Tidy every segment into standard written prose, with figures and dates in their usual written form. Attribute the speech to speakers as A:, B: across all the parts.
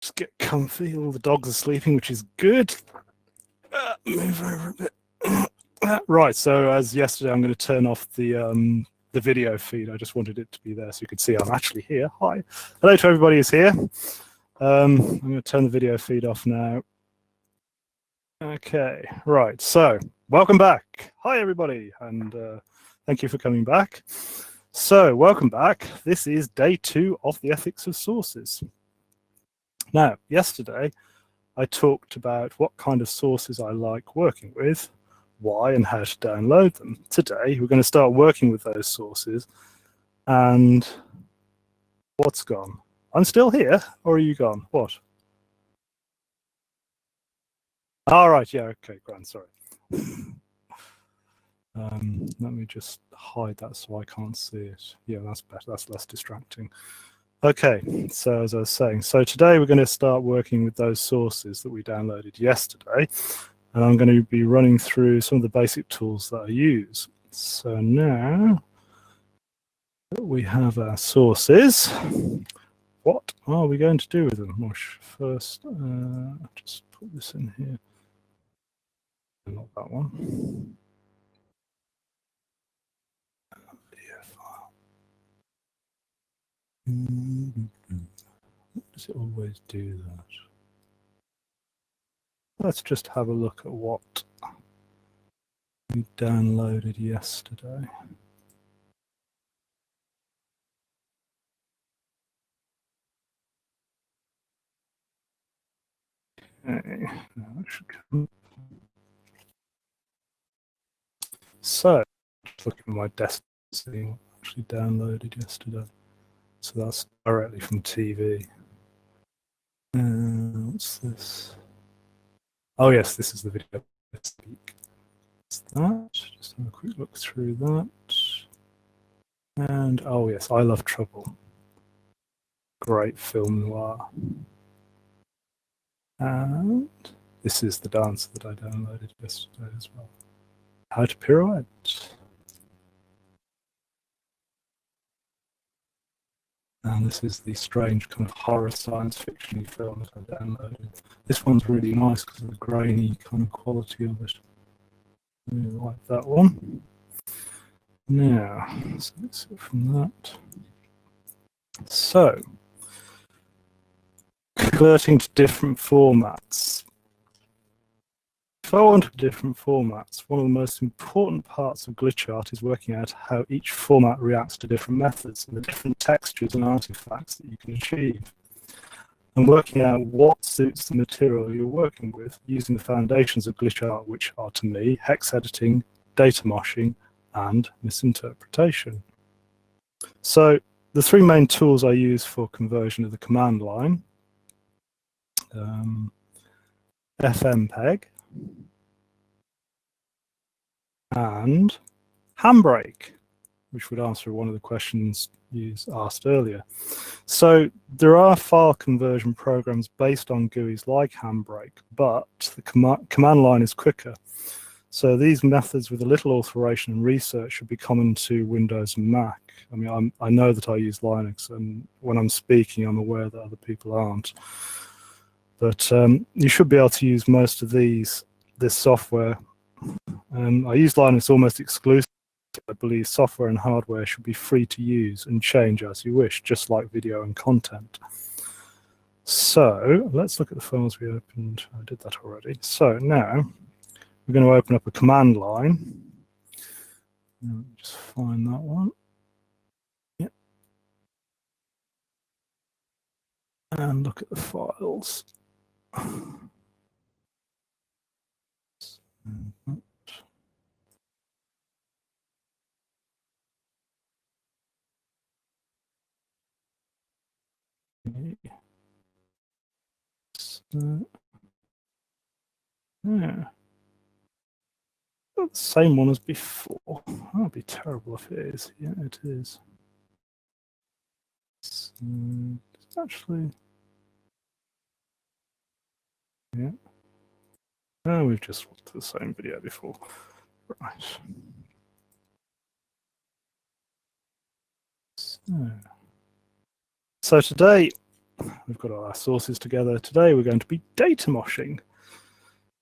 A: Just get comfy. All the dogs are sleeping, which is good. Move over a bit. Right, so as yesterday, I'm going to turn off the video feed. I just wanted it to be there so you could see I'm actually here. Hi. Hello to everybody who's here. I'm going to turn the video feed off now. Okay, right, so welcome back. Hi, everybody, and thank you for coming back. So welcome back. This is day 2 of the ethics of sources. Now, yesterday, I talked about what kind of sources I like working with, why and how to download them. Today, we're going to start working with those sources. And what's gone? I'm still here, or are you gone? What? All right, yeah, okay, grand, sorry. Let me just hide that so I can't see it. Yeah, that's better, that's less distracting. Okay, so as I was saying, so today we're going to start working with those sources that we downloaded yesterday, and I'm going to be running through some of the basic tools that I use. So now we have our sources. What are we going to do with them? First, just put this in here. Not that one. Does it always do that? Let's just have a look at what we downloaded yesterday. Okay, now that should come. So, just looking at my desktop, seeing what I actually downloaded yesterday. So that's directly from TV. What's this? Oh yes, this is the video. It's that. Just have a quick look through that. And oh yes, I Love Trouble. Great film noir. And this is the dance that I downloaded yesterday as well. How to Pirouette. And this is the strange kind of horror science fiction film that I downloaded. This one's really nice because of the grainy kind of quality of it. I really like that one. Now, so let's go from that. So, converting to different formats. If I want different formats, one of the most important parts of glitch art is working out how each format reacts to different methods and the different textures and artifacts that you can achieve. And working out what suits the material you're working with using the foundations of glitch art, which are to me, hex editing, datamoshing, and misinterpretation. So the 3 main tools I use for conversion are the command line, FFmpeg, and Handbrake, which would answer one of the questions you asked earlier. So there are file conversion programs based on GUIs like Handbrake, but the command line is quicker. So these methods with a little alteration and research should be common to Windows and Mac. I mean, I know that I use Linux, and when I'm speaking, I'm aware that other people aren't. But you should be able to use most of this software. I use Linux almost exclusively. I believe software and hardware should be free to use and change as you wish, just like video and content. So let's look at the files we opened. I did that already. So now we're going to open up a command line. Let me just find that one. Yep. And look at the files. So, yeah. The same one as before. That would be terrible if it is. Yeah, it is. So, it's actually, yeah. Oh, we've just watched the same video before. Right. So today we've got all our sources together. Today we're going to be datamoshing.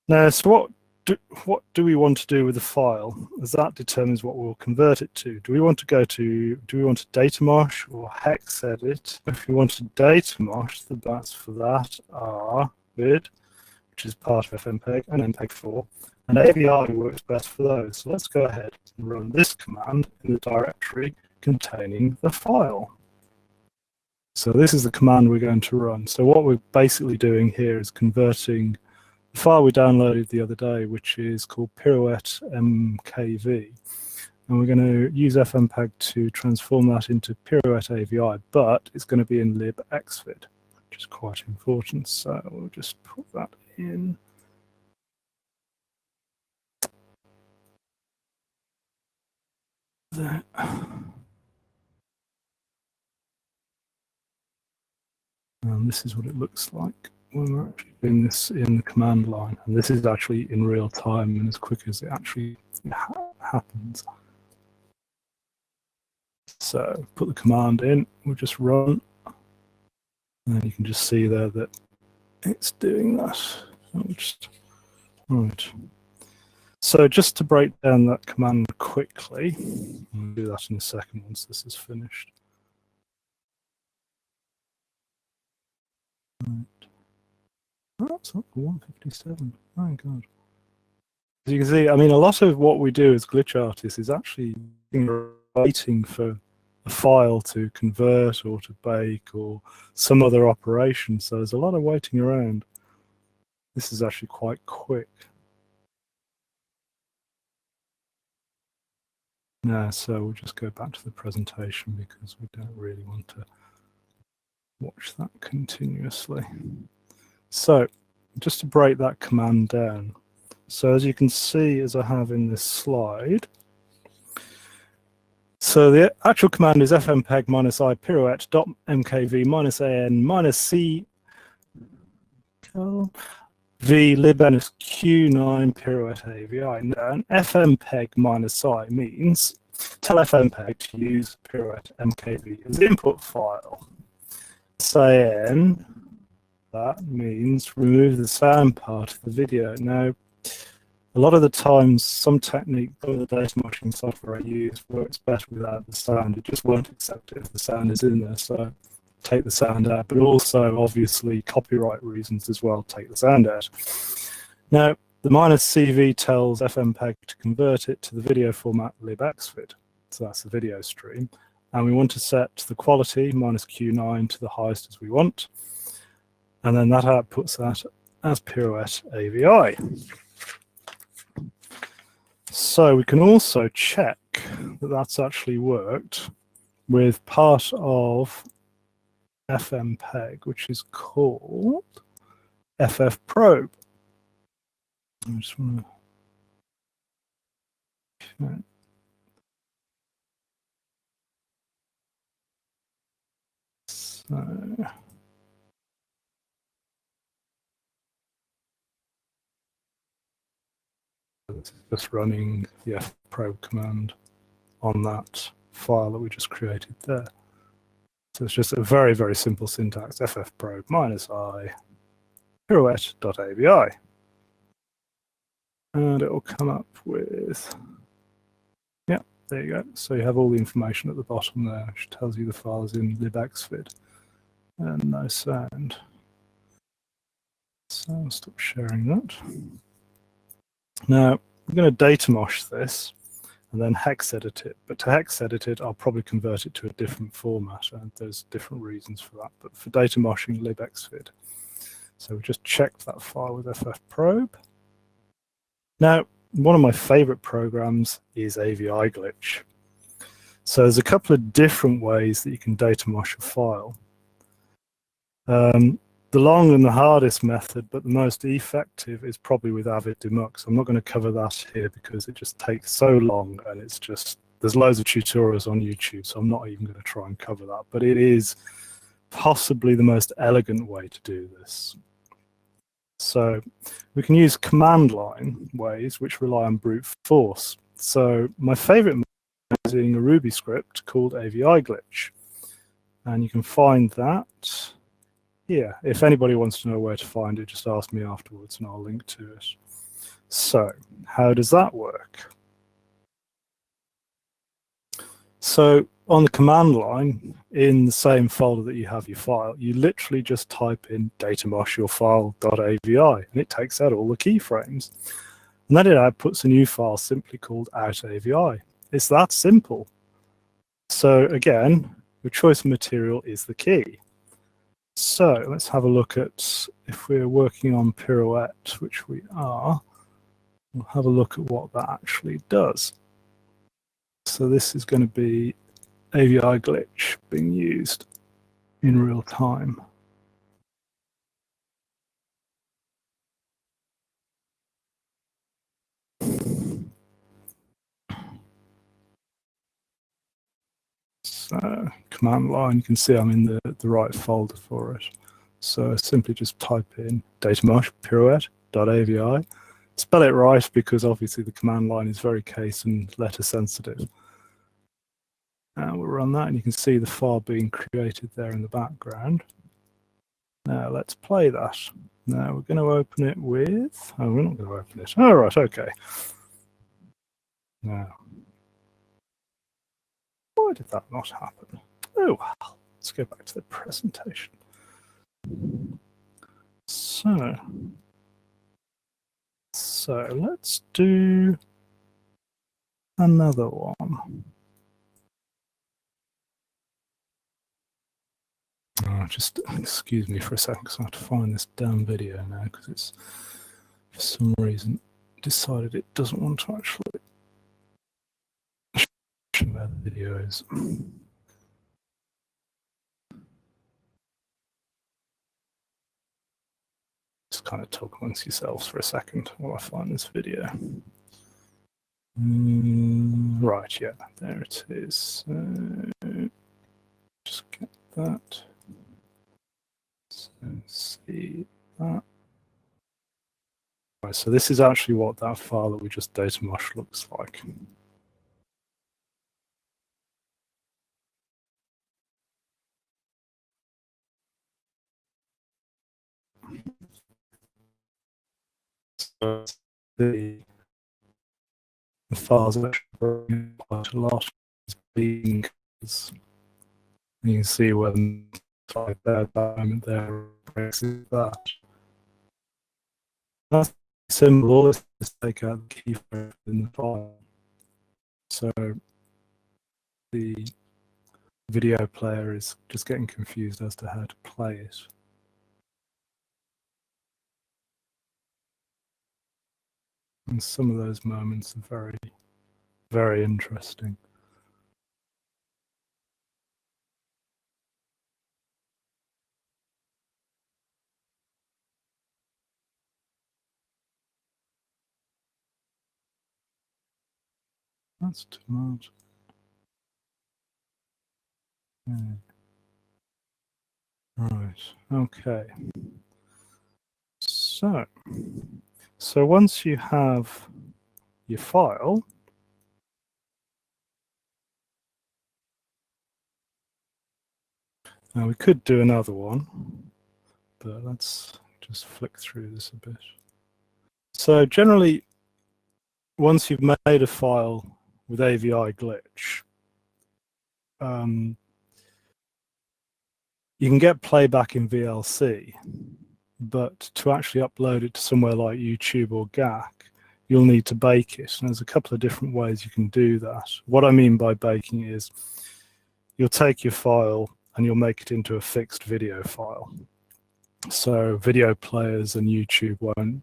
A: Now, so what do we want to do with the file? As that determines what we'll convert it to. Do we want to datamosh or hex edit? If we want to datamosh, the bats for that are vid, which is part of FFmpeg, and MPEG-4. And AVI works best for those. So let's go ahead and run this command in the directory containing the file. So this is the command we're going to run. So what we're basically doing here is converting the file we downloaded the other day, which is called pirouette mkv. And we're going to use FFmpeg to transform that into pirouette AVI, but it's going to be in libxvid, which is quite important. So we'll just put that in. There. And this is what it looks like when we're actually doing this in the command line. And this is actually in real time and as quick as it actually happens. So put the command in, we'll just run. And you can just see there that it's doing that. Right. So just to break down that command quickly, we'll do that in a second once this is finished. Right. Oh, it's up to 157. My God. As you can see, I mean, a lot of what we do as glitch artists is actually waiting for a file to convert or to bake or some other operation. So there's a lot of waiting around. This is actually quite quick. Now, so we'll just go back to the presentation because we don't really want to watch that continuously. So just to break that command down. So as you can see, as I have in this slide, so the actual command is fmpeg -i pirouette.mkv -an -c v libnq9 pirouette AVI. Now, an fmpeg -i means tell FFmpeg to use pirouette mkv as the input file. Saying that means remove the sound part of the video. Now, a lot of the times, some technique, some of the datamoshing software I use works better without the sound. It just won't accept it if the sound is in there. So take the sound out, but also obviously copyright reasons as well, take the sound out. Now, the -cv tells FFmpeg to convert it to the video format libxvid. So that's the video stream. And we want to set the quality -q9 to the highest as we want. And then that outputs that as pirouette AVI. So we can also check that that's actually worked with part of FFmpeg, which is called FFprobe. I just want to... Okay. So... It's just running the fprobe command on that file that we just created there. So it's just a very, very simple syntax, ffprobe -i pirouette.avi. And it will come up with, yeah, there you go. So you have all the information at the bottom there, which tells you the file is in libxvid and no sound. So I'll stop sharing that. Now, I'm going to datamosh this and then hex edit it. But to hex edit it, I'll probably convert it to a different format. And there's different reasons for that. But for datamoshing libxvid, so we just checked that file with FFprobe. Now, one of my favorite programs is AVI glitch. So there's a couple of different ways that you can datamosh a file. The long and the hardest method, but the most effective, is probably with Avid Demux. I'm not going to cover that here because it just takes so long, and it's just, there's loads of tutorials on YouTube, so I'm not even going to try and cover that. But it is possibly the most elegant way to do this. So we can use command line ways which rely on brute force. So my favorite method is using a Ruby script called AVI glitch. And you can find that here. If anybody wants to know where to find it, just ask me afterwards and I'll link to it. So how does that work? So on the command line, in the same folder that you have your file, you literally just type in datamosh your file.avi, and it takes out all the keyframes. And then it outputs a new file simply called out.avi. It's that simple. So again, your choice of material is the key. So let's have a look at, if we're working on Pirouette, which we are, we'll have a look at what that actually does. So this is going to be AVI glitch being used in real time. So command line, you can see I'm in the right folder for it. So simply just type in datamosh pirouette.avi. Spell it right because obviously the command line is very case and letter sensitive. And we'll run that and you can see the file being created there in the background. Now let's play that. Now we're going to open it with, oh, we're not going to open it. Oh, right, okay. Now, why did that not happen? Oh, well, let's go back to the presentation. So let's do another one. Oh, just excuse me for a second because I have to find this damn video now because it's, for some reason, decided it doesn't want to actually show where the video is. Just kind of talk amongst yourselves for a second while I find this video. Right, yeah, there it is. Just get that. So see that. Right, so this is actually what that file that we just datamosh looks like. So the files are actually quite a lot. Being, you can see where the type there, moment there, that. That's simple. All this is take out the keyframe in the file. So the video player is just getting confused as to how to play it. And some of those moments are very, very interesting. That's too much. Yeah. Right, okay. So once you have your file, now we could do another one, but let's just flick through this a bit. So generally, once you've made a file with AVI glitch, you can get playback in VLC, but to actually upload it to somewhere like YouTube or GAC, you'll need to bake it. And there's a couple of different ways you can do that. What I mean by baking is you'll take your file and you'll make it into a fixed video file. So video players and YouTube won't,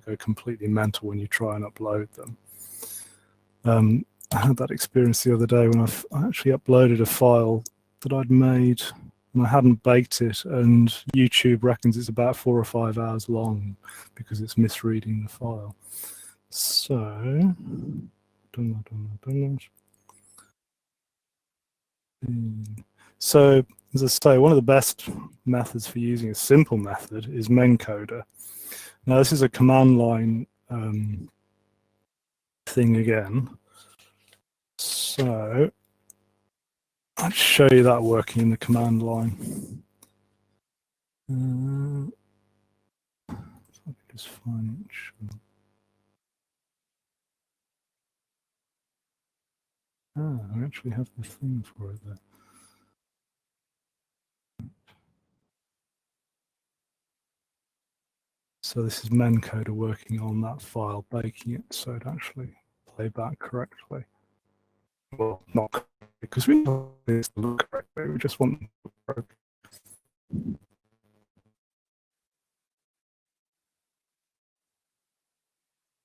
A: go completely mental when you try and upload them. I had that experience the other day when I actually uploaded a file that I'd made and I hadn't baked it, and YouTube reckons it's about 4 or 5 hours long because it's misreading the file. So, so as I say, one of the best methods for using a simple method is mencoder. Now this is a command line thing again. So I'll show you that working in the command line. If I can just find it. Sure. I actually have the thing for it there. So this is mencoder working on that file, baking it so it actually play back correctly. Well, not correctly, because we don't want this to look correctly, we just want it to look correctly.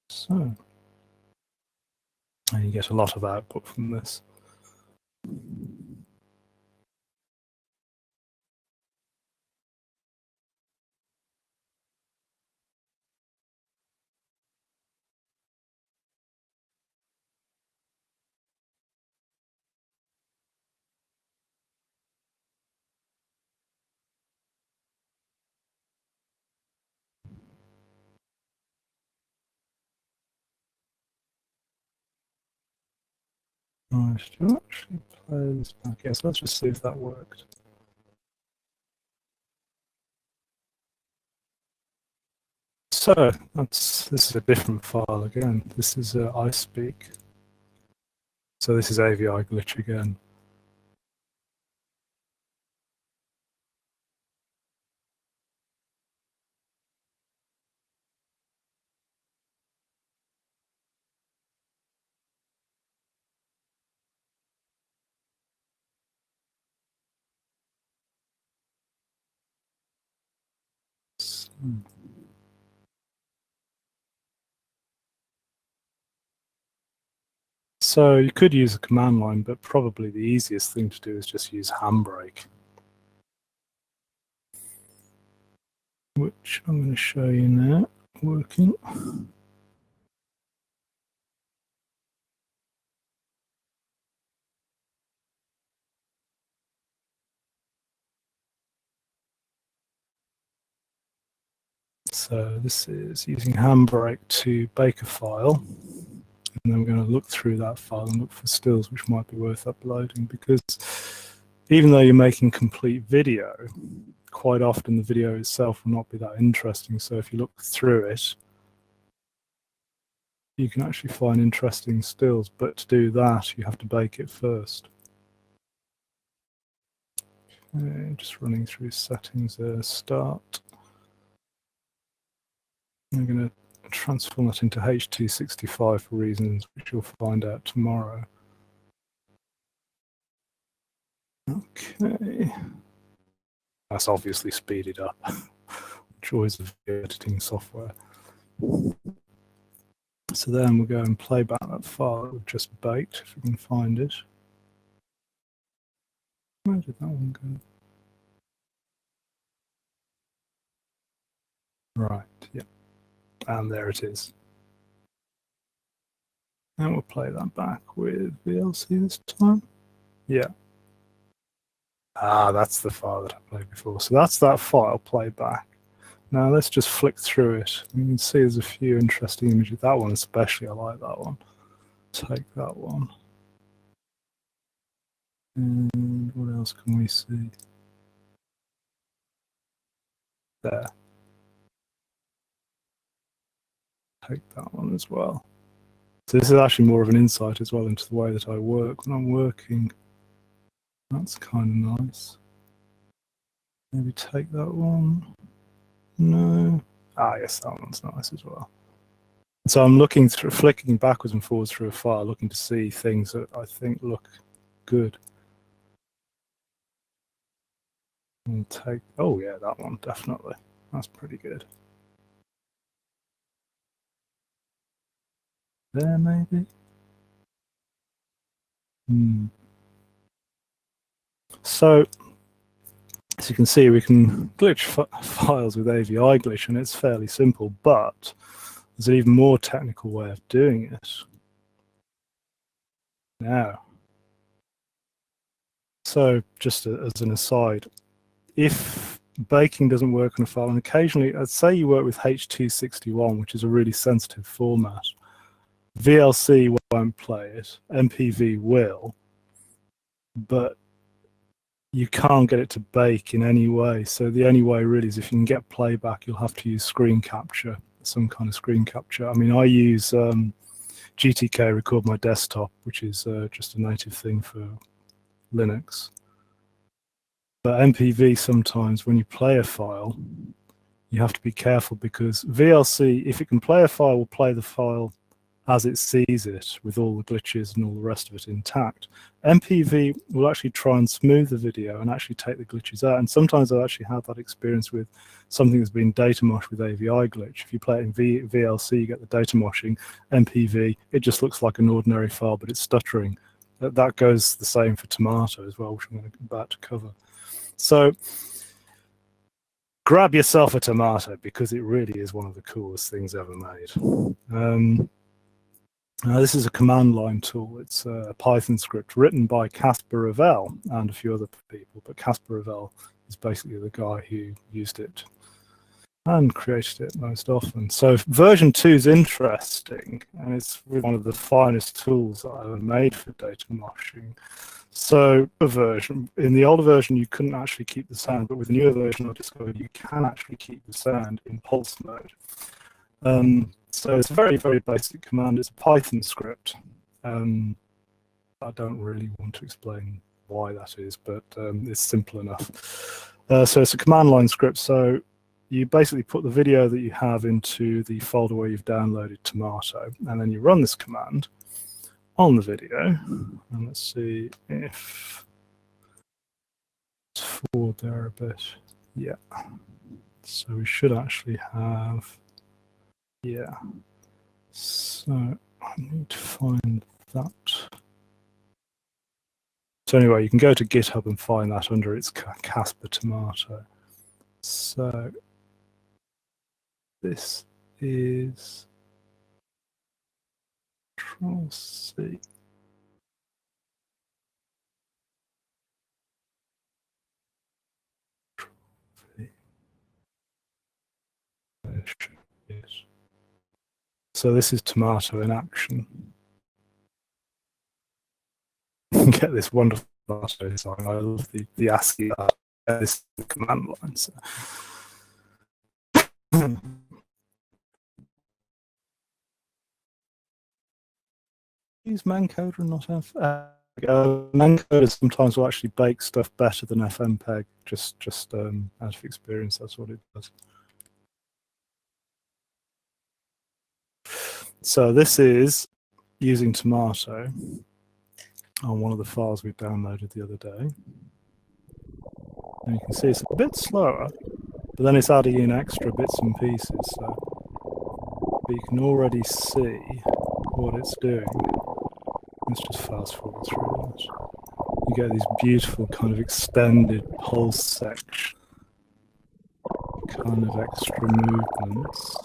A: So, and you get a lot of output from this. Right, do I actually play this back? Yes, let's just see if that worked. So this is a different file again. This is I speak. So this is AVI glitch again. So you could use a command line, but probably the easiest thing to do is just use handbrake, which I'm going to show you now working. So this is using handbrake to bake a file. And then we're going to look through that file and look for stills which might be worth uploading, because even though you're making complete video, quite often the video itself will not be that interesting. So if you look through it, you can actually find interesting stills, but to do that, you have to bake it first. Okay, just running through settings there, start. I'm going to transform that into H.265 for reasons which you'll find out tomorrow. Okay. That's obviously speeded up. Joys of editing software. So then we'll go and play back that file that we've just baked, if we can find it. Where did that one go? Right, yeah. And there it is. And we'll play that back with VLC this time. Yeah. Ah, that's the file that I played before. So that's that file played back. Now let's just flick through it. You can see there's a few interesting images. That one especially, I like that one. Take that one. And what else can we see? There. Take that one as well. So this is actually more of an insight as well into the way that I work when I'm working. That's kind of nice. Maybe take that one. No. Ah, yes, that one's nice as well. So I'm looking through, flicking backwards and forwards through a file, looking to see things that I think look good. And take, oh yeah, that one, definitely. That's pretty good. There, maybe? So, as you can see, we can glitch files with AVI glitch, and it's fairly simple, but there's an even more technical way of doing it. Now, so just as an aside, if baking doesn't work on a file, and occasionally, I'd say you work with H.261, which is a really sensitive format, VLC won't play it, MPV will, but you can't get it to bake in any way. So the only way really is if you can get playback, you'll have to use screen capture, some kind of screen capture. I mean, I use GTK Record My Desktop, which is just a native thing for Linux. But MPV, sometimes when you play a file, you have to be careful, because VLC, if it can play a file, will play the file as it sees it with all the glitches and all the rest of it intact. MPV will actually try and smooth the video and actually take the glitches out. And sometimes I've actually had that experience with something that's been data moshed with AVI glitch. If you play it in VLC, you get the data moshing. MPV, it just looks like an ordinary file, but it's stuttering. That goes the same for Tomato as well, which I'm about to cover. So grab yourself a Tomato, because it really is one of the coolest things ever made. This is a command line tool. It's a Python script written by Casper Ravel and a few other people, but Casper Ravel is basically the guy who used it and created it most often. So version 2 is interesting, and it's really one of the finest tools that I've ever made for data moshing. So in the older version, you couldn't actually keep the sound, but with the newer version, I discovered you can actually keep the sound in pulse mode. So it's a very, very basic command. It's a Python script. I don't really want to explain why that is, but it's simple enough. So it's a command line script. So you basically put the video that you have into the folder where you've downloaded Tomato, and then you run this command on the video. And let's see if it's forward there a bit. Yeah. So we should actually have, yeah. So I need to find that. So anyway, you can go to GitHub and find that under its Casper Tomato. So this is Control-C. So this is Tomato in action. You get this wonderful design. I love the ASCII. This is the command line. So. Use mancoder and not mancoder sometimes will actually bake stuff better than FFmpeg. Just out of experience, that's what it does. So this is using Tomato on one of the files we downloaded the other day. And you can see it's a bit slower, but then it's adding in extra bits and pieces. So but you can already see what it's doing. Let's just fast forward through that. You get these beautiful kind of extended pulse section, kind of extra movements.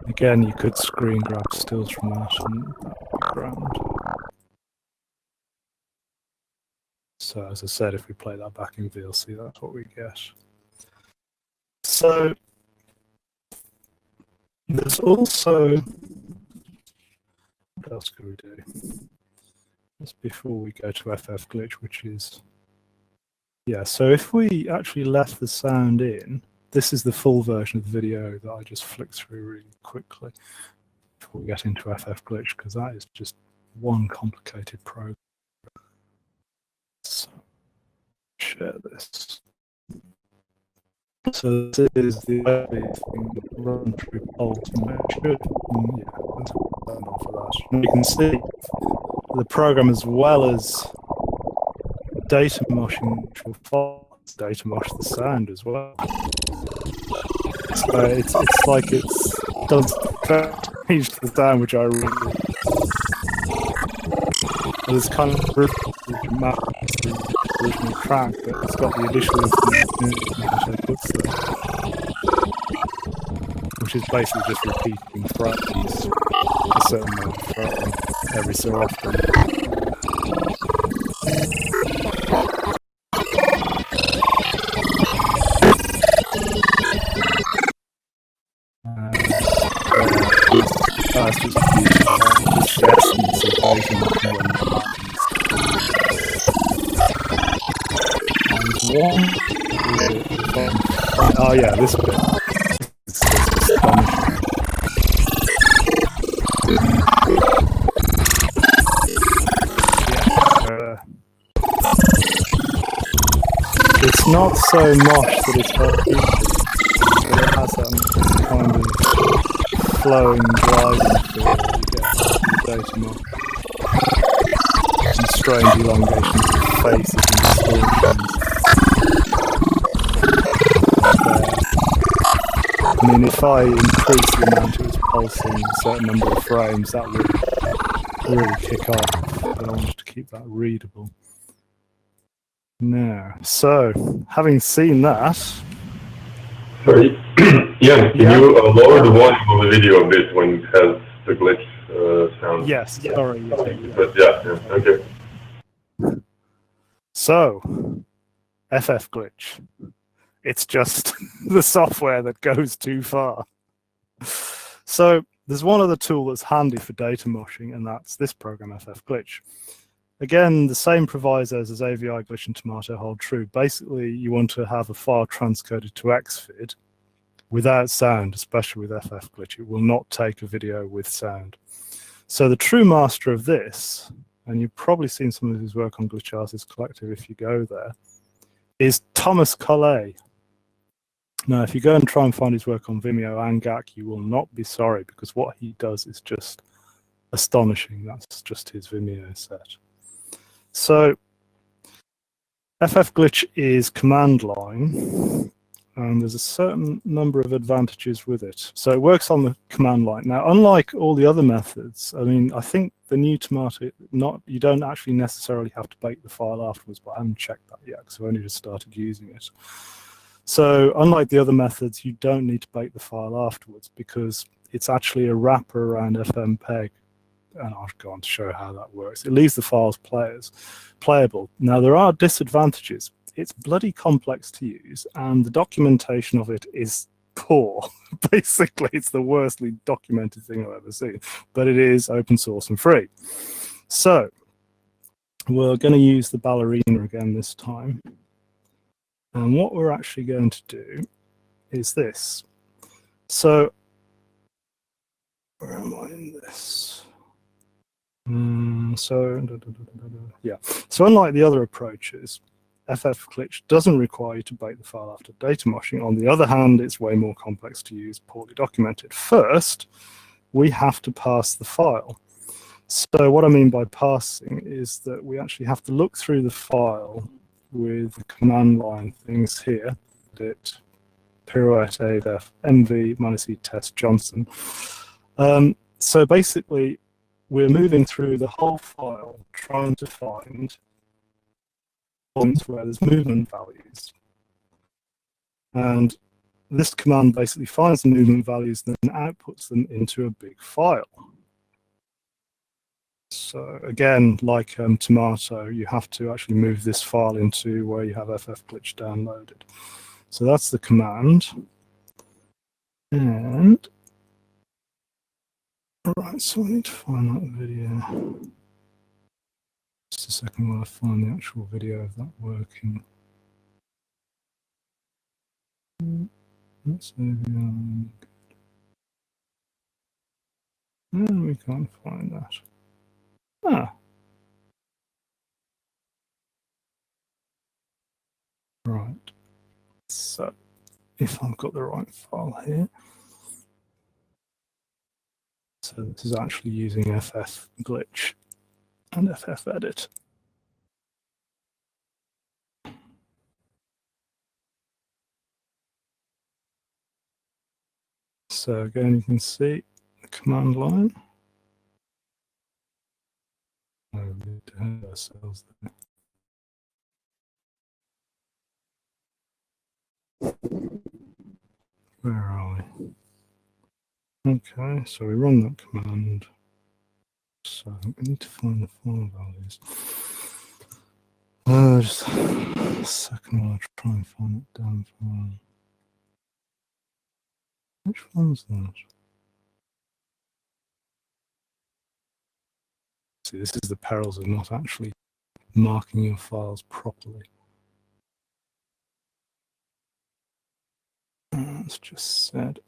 A: Again, you could screen grab stills from that in the background. So as I said, if we play that back in VLC, that's what we get. So there's also, what else could we do? Just before we go to FF glitch, which is, yeah, so if we actually left the sound in, this is the full version of the video that I just flicked through really quickly before we get into FF glitch, because that is just one complicated program. So, share this. So this is the run through pulse mode. Yeah, let's turn off of that. And you can see the program, as well as data moshing, which will data mosh the sound as well. So it's like it's does change the sound, which I really. It's kind of map the original track, but it's got the additional information which I puts there, which is basically just repeating fragments, a certain amount of fragment every so often. one. Oh yeah, this bit. It's just astonishing. Yeah, it's not so mosh that it's hard to but it has this kind of flowing, driving feel that you get in data mosh. And strange elongations of faces and distortions. I mean, if I increase the amount it was pulsing a certain number of frames, that would really kick off, but I wanted to keep that readable. Now, so, having seen that...
B: Sorry, Ian, can you lower the volume of the video a bit when it has the glitch sound?
A: Yes, sorry.
B: But yeah, okay.
A: So, FF glitch. It's just the software that goes too far. So there's one other tool that's handy for data moshing, and that's this program, FF glitch. Again, the same provisos as AVI glitch and Tomato hold true. Basically, you want to have a file transcoded to XFID without sound, especially with FF glitch. It will not take a video with sound. So the true master of this, and you've probably seen some of his work on Glitch Artists Collective if you go there, is Thomas Collet. Now, if you go and try and find his work on Vimeo and GAC, you will not be sorry, because what he does is just astonishing. That's just his Vimeo set. So, FF glitch is command line, and there's a certain number of advantages with it. So it works on the command line. Now, unlike all the other methods, I mean, I think the new Tomato, you don't actually necessarily have to bake the file afterwards, but I haven't checked that yet, because I've only just started using it. So unlike the other methods, you don't need to bake the file afterwards, because it's actually a wrapper around FFmpeg, and I'll go on to show how that works. It leaves the files playable. Now, there are disadvantages. It's bloody complex to use, and the documentation of it is poor. Basically, it's the worstly documented thing I've ever seen, but it is open source and free. So we're going to use the ballerina again this time. And what we're actually going to do is this. So, where am I in this? Yeah. So unlike the other approaches, FF glitch doesn't require you to bake the file after data moshing. On the other hand, it's way more complex to use, poorly documented. First, we have to parse the file. So what I mean by parsing is that we actually have to look through the file with the command line things here, it pirouette AF MV -E test Johnson. So basically, we're moving through the whole file, trying to find points where there's movement values. And this command basically finds the movement values, then outputs them into a big file. So again, like Tomato, you have to actually move this file into where you have FF glitch downloaded. So that's the command. And all right, so I need to find that video. Just a second while I find the actual video of that working. That's AVI. And we can't find that. Ah. Right. So if I've got the right file here. So this is actually using FF glitch and FF edit. So again, you can see the command line. Oh, we need to have ourselves there. Where are we? Okay, so we run that command. So we need to find the file values. Just a second while I try and find it down file. Which one's that? See, this is the perils of not actually marking your files properly. that's just said.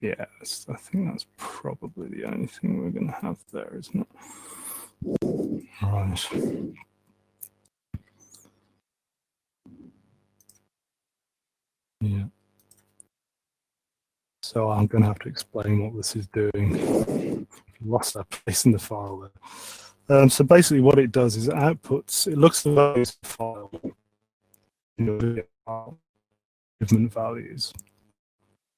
A: Yes, I think that's probably the only thing we're going to have there, isn't it? Right. Yeah. So I'm going to have to explain what this is doing. Lost that place in the file there. So basically what it does is it outputs, it looks at the values of the file, movement values,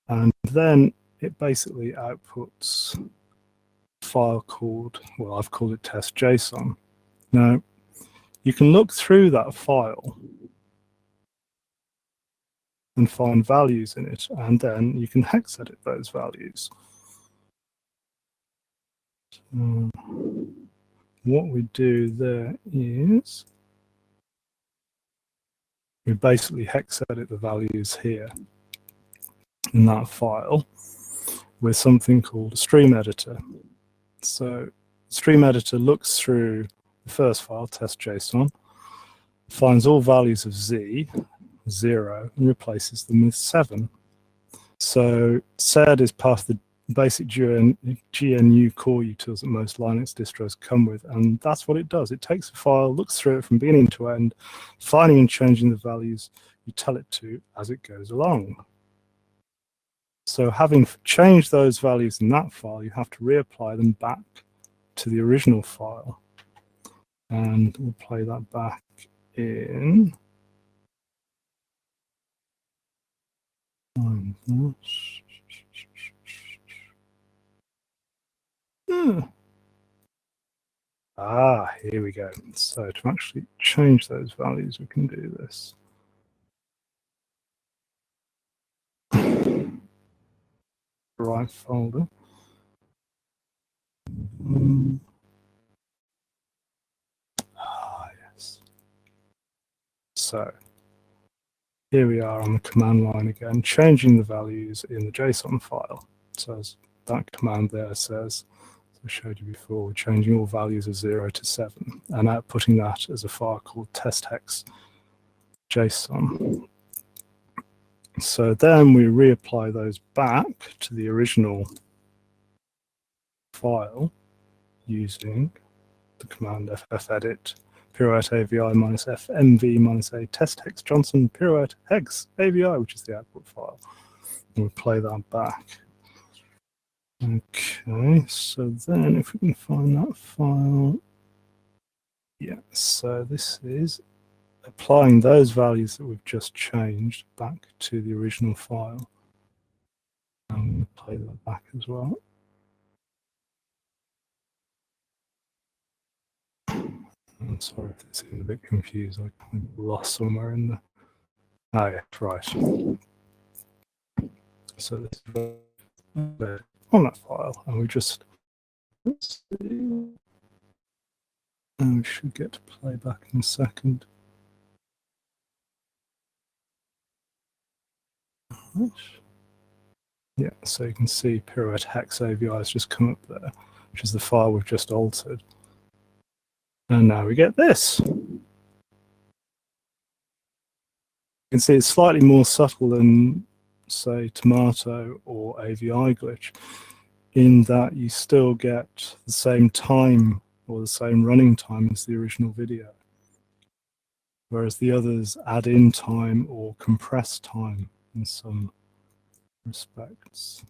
A: and then it basically outputs a file called, well, I've called it test.json. Now, you can look through that file and find values in it, and then you can hex edit those values. So what we do there is we basically hex edit the values here in that file with something called a stream editor. So stream editor looks through the first file, test.json, finds all values of z, 0, and replaces them with 7. So SED is part of the basic GNU core utils that most Linux distros come with, and that's what it does. It takes a file, looks through it from beginning to end, finding and changing the values you tell it to as it goes along. So having changed those values in that file, you have to reapply them back to the original file. And we'll play that back in. Here we go. So to actually change those values, we can do this. Right folder. Yes. So here we are on the command line again, changing the values in the JSON file. So as that command there says, as I showed you before, we're changing all values of 0 to 7 and outputting that as a file called test.hex.json. So then we reapply those back to the original file using the command ffedit pirouette avi minus fmv minus a test hex johnson pirouette hex avi, which is the output file. And we'll play that back. Okay, so then if we can find that file, yeah, so this is applying those values that we've just changed back to the original file. And we'll play that back as well. I'm sorry if this is a bit confused. I lost somewhere in the. Oh yeah, right. So this is on that file, and we just and we should get to play back in a second. Yeah, so you can see pirouette hex AVI has just come up there, which is the file we've just altered. And now we get this. You can see it's slightly more subtle than, say, Tomato or AVI glitch, in that you still get the same time or the same running time as the original video, whereas the others add in time or compress time in some respects.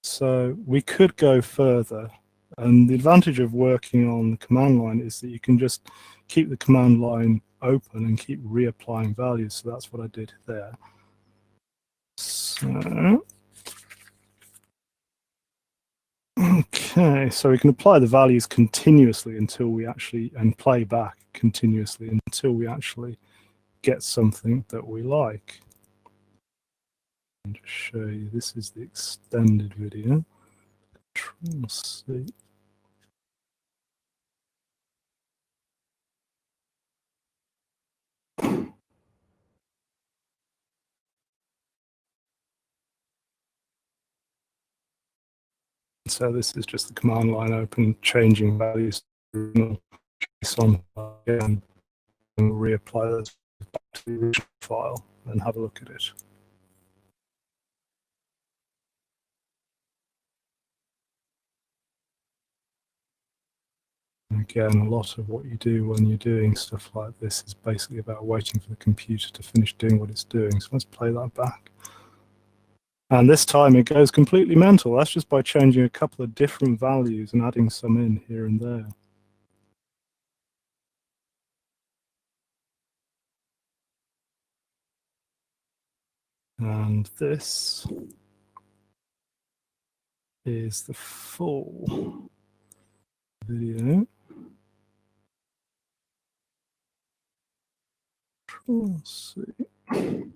A: So we could go further, and the advantage of working on the command line is that you can just keep the command line open and keep reapplying values. So that's what I did there. So, okay, so we can apply the values continuously until we actually, and play back continuously until we actually get something that we like. I'll just show you, this is the extended video. Control-C. So this is just the command line open, changing values to JSON again, and reapply those back to the original file and have a look at it. And again, a lot of what you do when you're doing stuff like this is basically about waiting for the computer to finish doing what it's doing. So let's play that back. And this time it goes completely mental. That's just by changing a couple of different values and adding some in here and there. And this is the full video. Let's see.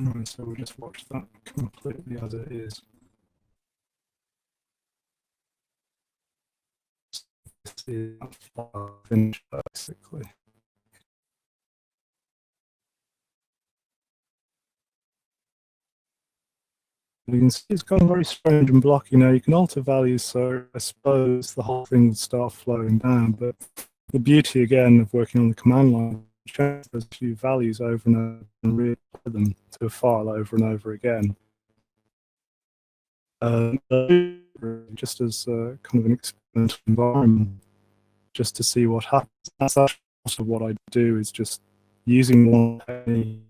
A: Right, so we'll just watch that completely as it is. This is that file finished, basically. You can see it's gone very strange and blocky now. You can alter values, so I suppose the whole thing would start flowing down. But the beauty, again, of working on the command line, change those few values over and over and reapply them to a file over and over again. Just as kind of an experimental environment, just to see what happens. That's actually most of what I do, is just using one technique,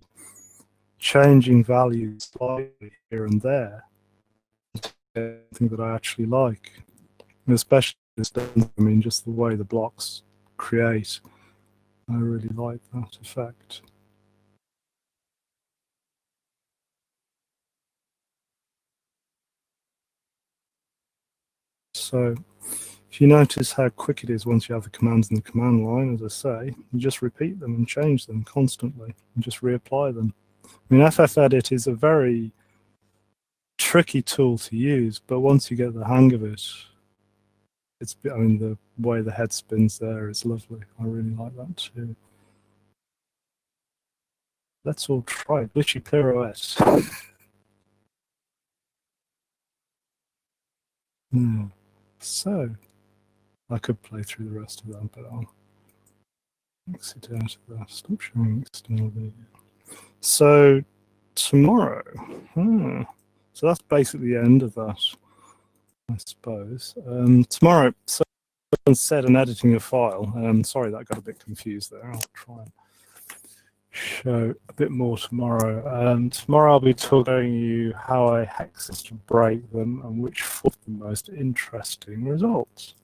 A: changing values slightly here and there, something that I actually like. And especially this, I mean, just the way the blocks create. I really like that effect. So if you notice how quick it is once you have the commands in the command line, as I say, you just repeat them and change them constantly and just reapply them. I mean, FFedit is a very tricky tool to use, but once you get the hang of it, it's, I mean, the way the head spins there is lovely. I really like that too. Let's all try it. Glitchy pirouette. So, I could play through the rest of that, but I'll exit out of that. Stop showing external video. So, tomorrow. So that's basically the end of that, I suppose. Tomorrow, so instead of editing a file, sorry that got a bit confused there. I'll try and show a bit more tomorrow. Tomorrow I'll be telling you how I hex to break them and which for the most interesting results.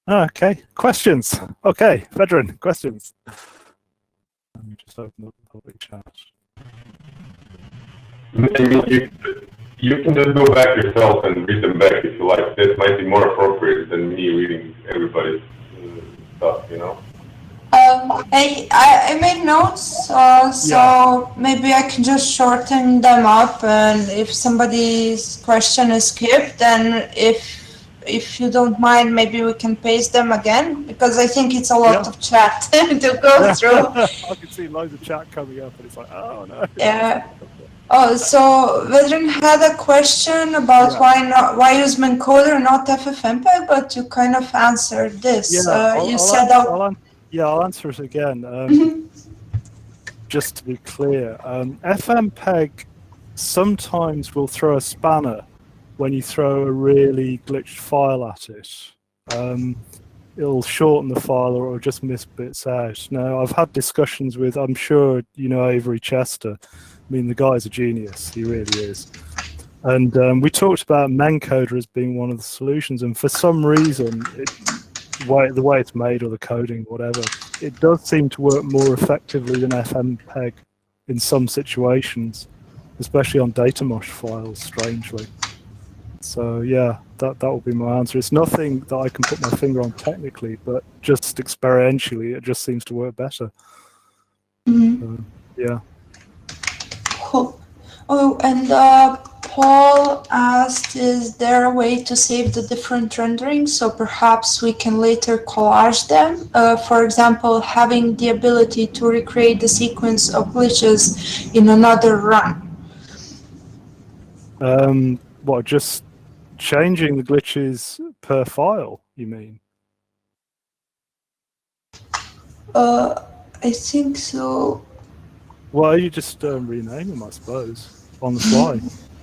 A: Okay, questions. Okay, Vedran, questions. Let me just open up the public chat.
B: You can just go back yourself and read them back if you like. That might be more appropriate than me reading everybody's stuff, you know?
C: I made notes, so maybe I can just shorten them up, and if somebody's question is skipped, then if you don't mind, maybe we can paste them again, because I think it's a lot of chat to go through.
A: I can see loads of chat coming up, and it's like, oh no.
C: Yeah. Oh, so Vedran had a question about why use Mancoder, not FFmpeg, but you kind of answered this.
A: I'll answer it again. Just to be clear, FFmpeg sometimes will throw a spanner when you throw a really glitched file at it. It'll shorten the file or it'll just miss bits out. Now, I've had discussions with, I'm sure you know Avery Chester. I mean, the guy's a genius. He really is. And we talked about Mancoder as being one of the solutions. And for some reason, the way it's made or the coding, whatever, it does seem to work more effectively than FFmpeg in some situations, especially on Datamosh files, strangely. So yeah, that will be my answer. It's nothing that I can put my finger on technically, but just experientially, it just seems to work better. Yeah.
C: Cool. Oh, and Paul asked, is there a way to save the different renderings so perhaps we can later collage them? For example, having the ability to recreate the sequence of glitches in another run.
A: What, just changing the glitches per file, you mean?
C: I think so.
A: Well, you just rename them, I suppose, on the fly.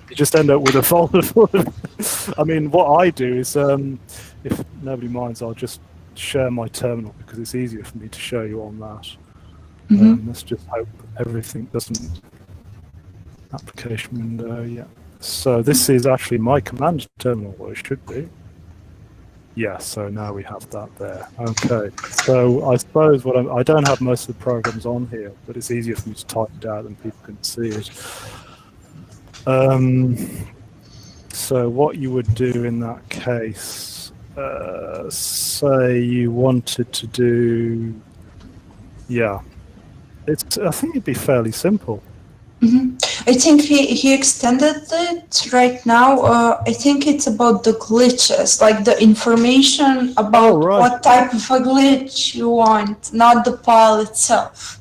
A: You just end up with a folder full of... I mean, what I do is, if nobody minds, I'll just share my terminal because it's easier for me to show you on that. Let's just hope everything doesn't... Application window, yeah. So this is actually my command terminal, or it should be. Yeah, so now we have that there. Okay, so I suppose I don't have most of the programs on here, but it's easier for me to type it out and people can see it. So what you would do in that case, say you wanted to do, yeah, I think it'd be fairly simple.
C: I think he extended it right now. I think it's about the glitches, like the information about what type of a glitch you want, not the file itself.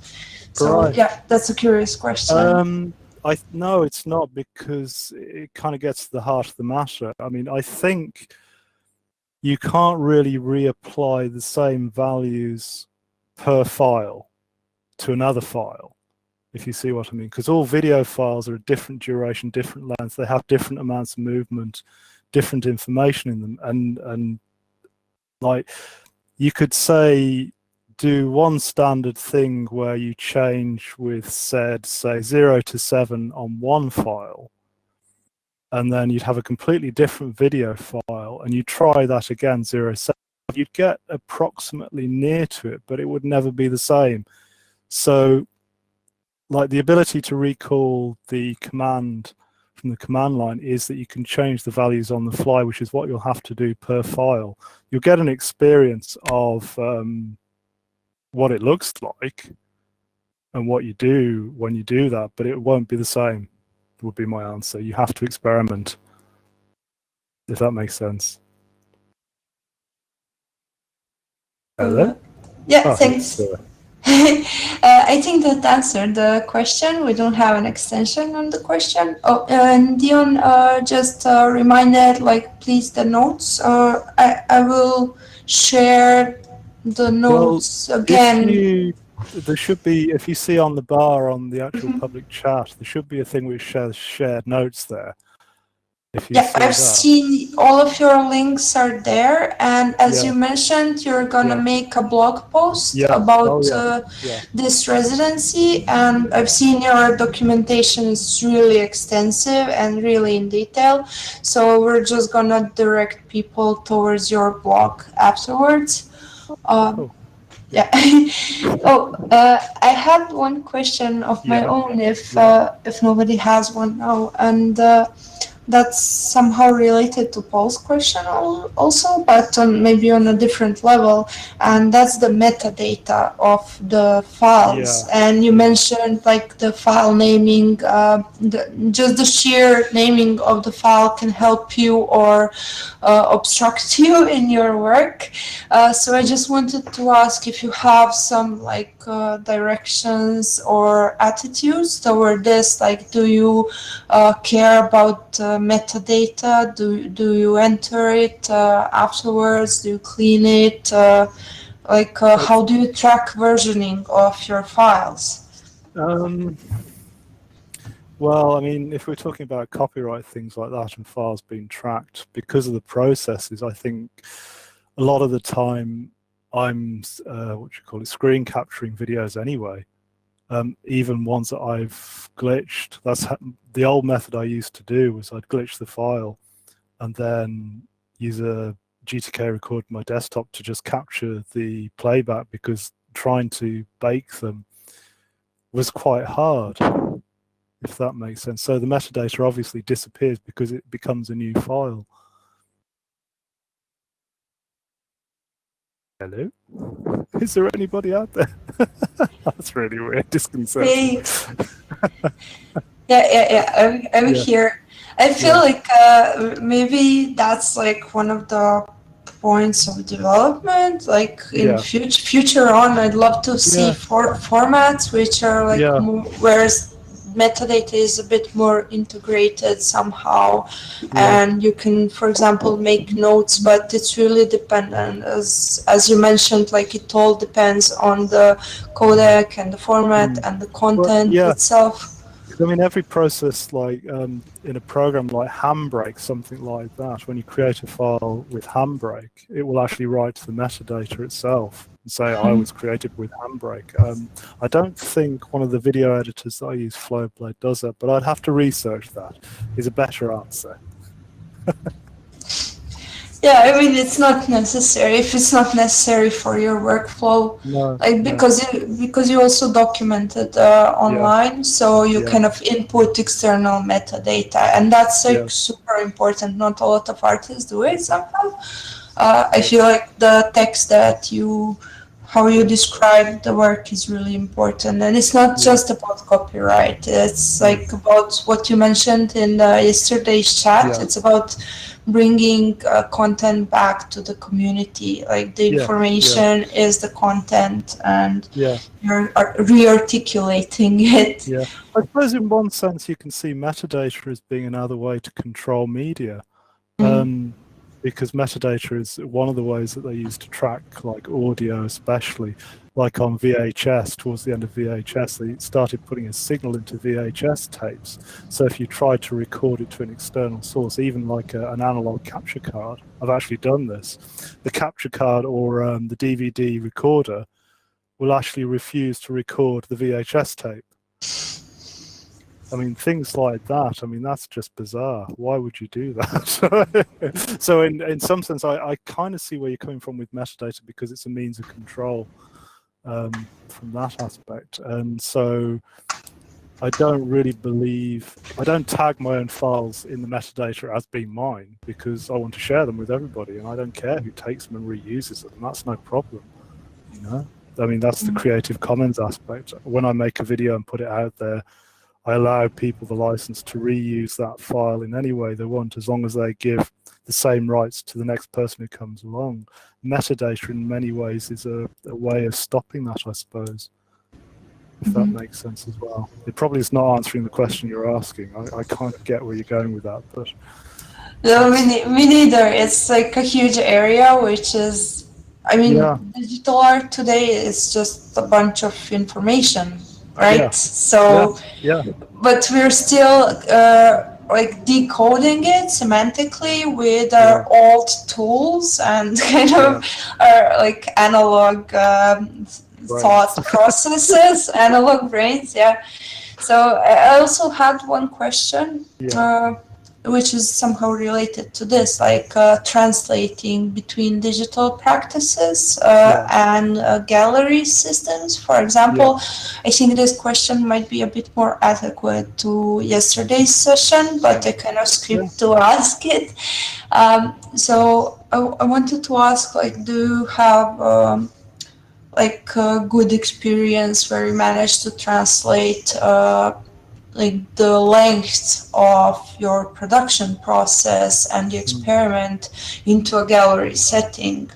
C: So yeah, that's a curious question.
A: No, it's not, because it kind of gets to the heart of the matter. I mean, I think you can't really reapply the same values per file to another file, if you see what I mean, because all video files are a different duration, different length. They have different amounts of movement, different information in them, and like you could say, do one standard thing where you change with say 0 to 7 on one file, and then you'd have a completely different video file, and you try that again, 0, 7. You'd get approximately near to it, but it would never be the same. So, like, the ability to recall the command from the command line is that you can change the values on the fly, which is what you'll have to do per file. You'll get an experience of what it looks like and what you do when you do that, but it won't be the same, would be my answer. You have to experiment, if that makes sense. Hello?
C: Yeah, thanks. I think that answered the question. We don't have an extension on the question. Oh, and Dion just reminded, like, please, the notes. I will share the notes again.
A: There should be, if you see on the bar on the actual public chat, there should be a thing which says shared notes there.
C: Yeah, I've seen all of your links are there, and as you mentioned, you're gonna make a blog post about this residency, and I've seen your documentation is really extensive and really in detail, so we're just gonna direct people towards your blog afterwards. Yeah. I had one question of my own, if nobody has one now, and that's somehow related to Paul's question also, but maybe on a different level, and that's the metadata of the files. And you mentioned, like, the file naming, just the sheer naming of the file can help you or obstruct you in your work. So I just wanted to ask if you have some, like, directions or attitudes toward this. Like, do you care about metadata? Do you enter it afterwards? Do you clean it? How do you track versioning of your files?
A: Well, I mean, if we're talking about copyright, things like that, and files being tracked, because of the processes, I think a lot of the time I'm, screen capturing videos anyway. Even ones that I've glitched. That's the old method I used to do, was I'd glitch the file and then use a GTK record on my desktop to just capture the playback, because trying to bake them was quite hard, if that makes sense. So the metadata obviously disappears because it becomes a new file. Hello? Is there anybody out there? That's really weird, disconcerting.
C: Hey. I'm here. I feel like maybe that's like one of the points of development. Like in future on, I'd love to see formats which are like more, whereas metadata is a bit more integrated somehow, and you can, for example, make notes, but it's really dependent, as you mentioned, like it all depends on the codec and the format and the content itself.
A: I mean, every process, like in a program like Handbrake, something like that, when you create a file with Handbrake, it will actually write to the metadata itself and say, I was created with Handbrake. I don't think one of the video editors that I use, Flowblade, does that, but I'd have to research that. Is a better answer.
C: Yeah, I mean, it's not necessary. If it's not necessary for your workflow, because you also document it online, so you kind of input external metadata, and that's like super important. Not a lot of artists do it somehow. I feel like the text that how you describe the work is really important, and it's not just about copyright. It's like about what you mentioned in yesterday's chat. It's about bringing content back to the community. Like the information is the content, and you're re-articulating it.
A: Yeah, I suppose in one sense you can see metadata as being another way to control media. Because metadata is one of the ways that they use to track like audio, especially like on VHS. Towards the end of VHS, they started putting a signal into VHS tapes. So if you try to record it to an external source, even like an analog capture card, I've actually done this, the capture card or the DVD recorder will actually refuse to record the VHS tape. I mean, things like that, I mean, that's just bizarre. Why would you do that? So in some sense, I kind of see where you're coming from with metadata, because it's a means of control from that aspect. And so I don't really I don't tag my own files in the metadata as being mine, because I want to share them with everybody, and I don't care who takes them and reuses them. That's no problem, you know? I mean, that's the Creative Commons aspect. When I make a video and put it out there, I allow people the license to reuse that file in any way they want, as long as they give the same rights to the next person who comes along. Metadata in many ways is a way of stopping that, I suppose, if that makes sense as well. It probably is not answering the question you're asking. I kind of get where you're going with that, but...
C: No, me neither. It's like a huge area, which is, I mean, digital art today is just a bunch of information. Right, so but we're still like decoding it semantically with our old tools and kind of our like analog thought processes, analog brains. So I also had one question, which is somehow related to this, like translating between digital practices and gallery systems. For example, I think this question might be a bit more adequate to yesterday's session, but I kind of skipped to ask it. So I wanted to ask, like, do you have like a good experience where you managed to translate like the length of your production process and the experiment into a gallery setting,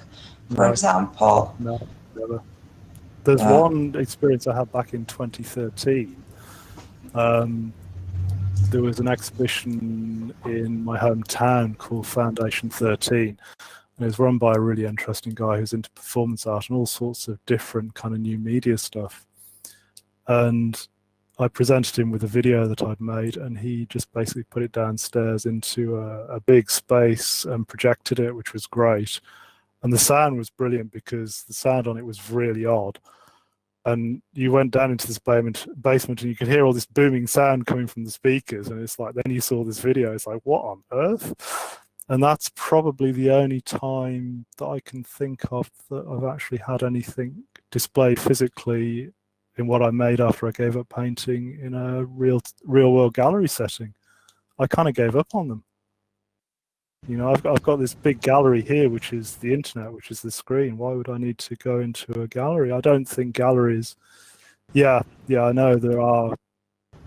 C: for example?
A: No, never. There's one experience I had back in 2013. There was an exhibition in my hometown called Foundation 13. And it was run by a really interesting guy who's into performance art and all sorts of different kind of new media stuff. And I presented him with a video that I'd made, and he just basically put it downstairs into a big space and projected it, which was great. And the sound was brilliant because the sound on it was really odd. And you went down into this basement and you could hear all this booming sound coming from the speakers. And it's like, then you saw this video, it's like, what on earth? And that's probably the only time that I can think of that I've actually had anything displayed physically in what I made after I gave up painting in a real world gallery setting. I kind of gave up on them. You know, I've got this big gallery here, which is the internet, which is the screen. Why would I need to go into a gallery? I don't think galleries... Yeah, I know there are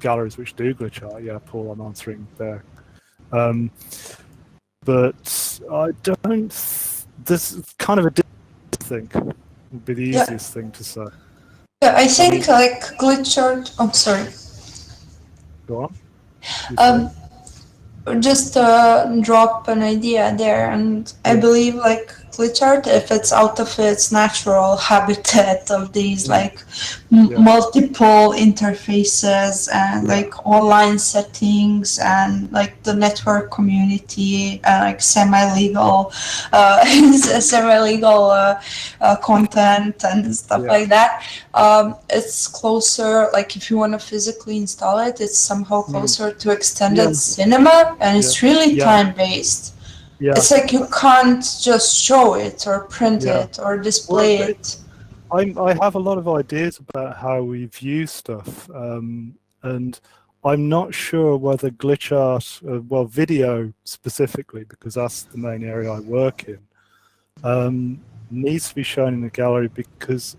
A: galleries which do glitch out. Yeah, Paul, I'm answering there. But I don't. This is kind of a thing would be the easiest thing to say.
C: Yeah, I think like glitch art. I'm sorry.
A: Go on.
C: Just drop an idea there, and I believe like glitch art, if it's out of its natural habitat of these like multiple interfaces and like online settings and like the network community, like semi-legal content and stuff like that, it's closer, like if you want to physically install it, it's somehow closer to extended cinema, and it's really time-based. It's like you can't just show it or print it or display it.
A: I have a lot of ideas about how we view stuff, and I'm not sure whether glitch art, well, video specifically, because that's the main area I work in, needs to be shown in the gallery, because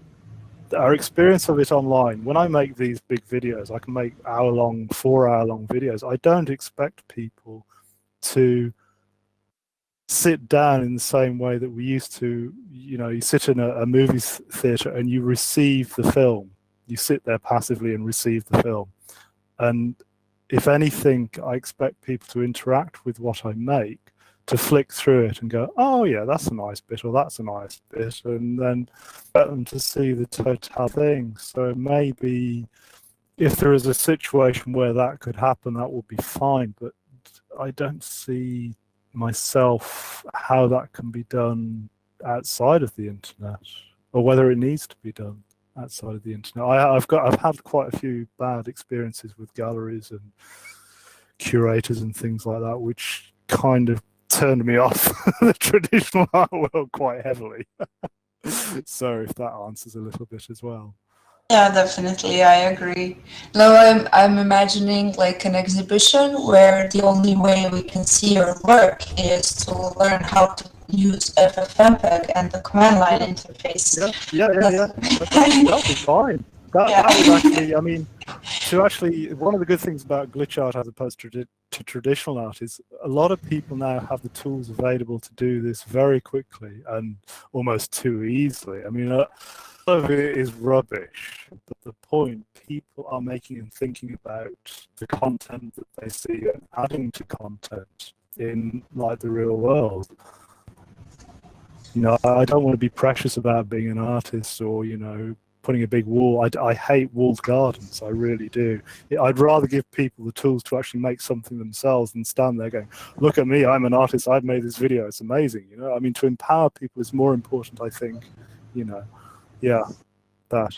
A: our experience of it online, when I make these big videos, I can make hour-long, 4-hour-long videos. I don't expect people to sit down in the same way that we used to. You know, you sit in a movie theater and you receive the film. You sit there passively and receive the film. And if anything, I expect people to interact with what I make, to flick through it and go, oh yeah, that's a nice bit, or that's a nice bit, and then get them to see the total thing. So maybe if there is a situation where that could happen, that would be fine, but I don't see myself how that can be done outside of the internet, or whether it needs to be done outside of the internet. I've had quite a few bad experiences with galleries and curators and things like that, which kind of turned me off the traditional art world quite heavily. So if that answers a little bit as well.
C: Yeah, definitely, I agree. Now I'm imagining like an exhibition where the only way we can see your work is to learn how to use FFmpeg and the command line interface.
A: Yeah. That'll be fine. That would actually, I mean, one of the good things about glitch art as opposed to traditional art is a lot of people now have the tools available to do this very quickly and almost too easily. I mean, a lot of it is rubbish, but the point, people are making and thinking about the content that they see and adding to content in like the real world. You know, I don't want to be precious about being an artist or, you know, putting a big wall. I hate walled gardens, I really do. I'd rather give people the tools to actually make something themselves than stand there going, look at me, I'm an artist, I've made this video, it's amazing. You know, I mean, to empower people is more important, I think, you know. Yeah, that.